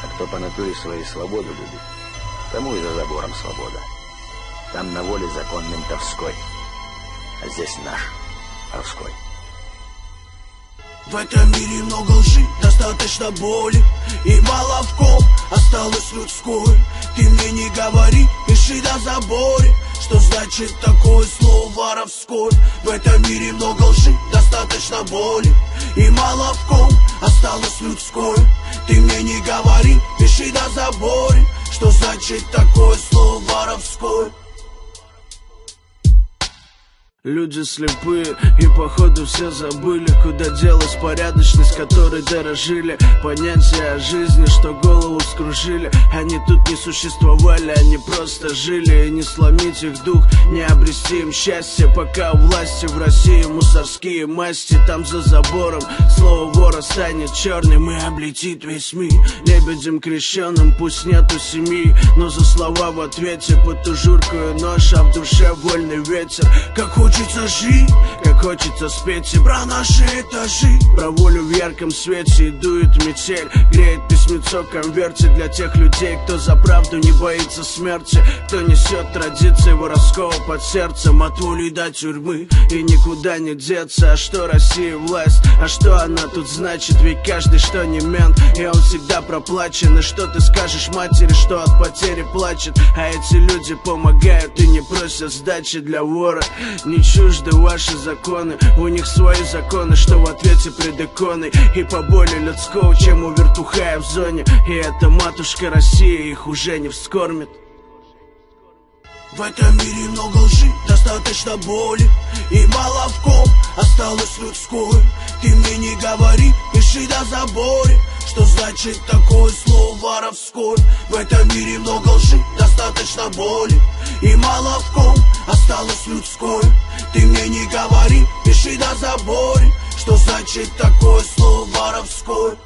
А кто по натуре своей свободу любит, тому и за забором свобода. Там на воле закон ментовской, а здесь наш, воровской. В этом мире много лжи, достаточно боли, и мало в ком осталось людское. Ты мне не говори, пиши на заборе, что значит такое слово воровское. В этом мире много лжи, достаточно боли, и мало в ком осталось людское. Ты мне не говори, пиши на заборе, что значит такое слово воровское. Люди слепые и походу все забыли, куда делась порядочность, которой дорожили. Понятия о жизни, что голову скружили, они тут не существовали, они просто жили. И не сломить их дух, не обрести им счастье, пока у власти в России мусорские масти. Там за забором слово вора станет черным и облетит весь мир. Лебедем крещенным пусть нету семьи, но за слова в ответе под ту журкую нож, а в душе вольный ветер. Как хочется жить, как хочется спеть и про наши этажи, про волю в ярком свете, и дует метель, греет письмецо конверте для тех людей, кто за правду не боится смерти, кто несет традиции воровского под сердцем, от воли до тюрьмы и никуда не деться. А что Россия власть, а что она тут значит? Ведь каждый что не мент, и он всегда проплачен. И что ты скажешь матери, что от потери плачет? А эти люди помогают и не просят сдачи. Для вора не чужды ваши законы, у них свои законы, что в ответе пред иконой. И поболее людского, чем у вертухая в зоне, и эта матушка Россия их уже не вскормит. В этом мире много лжи, достаточно боли, и мало в ком осталось людское. Ты мне не говори, пиши на заборе, что значит такое слово воровское. В этом мире много лжи, достаточно боли, и мало в ком осталось людское. Ты мне не говори, пиши на заборе, что значит такое слово воровское.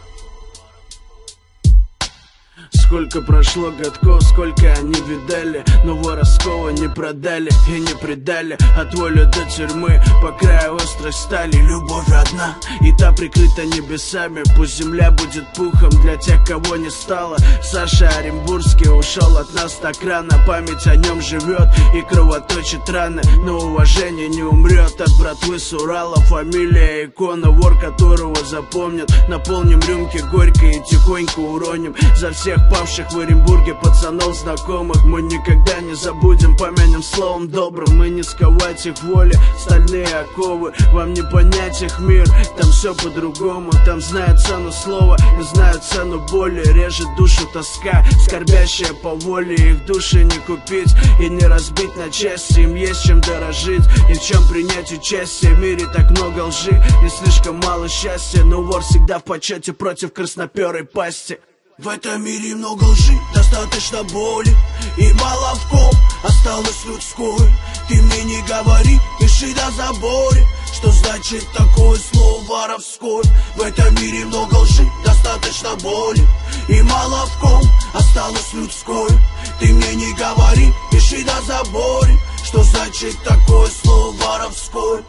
Сколько прошло годков, сколько они видали, но воровского не продали и не предали. От воли до тюрьмы, по краю острой стали. Любовь одна, и та прикрыта небесами. Пусть земля будет пухом для тех, кого не стало. Саша Оренбургский ушел от нас так рано, память о нем живет и кровоточит раны. Но уважение не умрет от братвы с Урала. Фамилия икона, вор которого запомнят. Наполним рюмки горькой и тихонько уроним за всех павших в Оренбурге пацанов знакомых. Мы никогда не забудем, помянем словом добрым. Мы не сковать их воли, стальные оковы. Вам не понять их мир, там все по-другому. Там знают цену слова и знают цену боли. Режет душу тоска, скорбящая по воле. Их души не купить и не разбить на части. Им есть чем дорожить и в чем принять участие. В мире так много лжи и слишком мало счастья, но вор всегда в почете против красноперой пасти. В этом мире много лжи, достаточно боли, и мало в ком осталось людское. Ты мне не говори, пиши на заборе, что значит такое слово воровское. В этом мире много лжи, достаточно боли, и мало в ком осталось людское. Ты мне не говори, пиши на заборе, что значит такое слово воровское.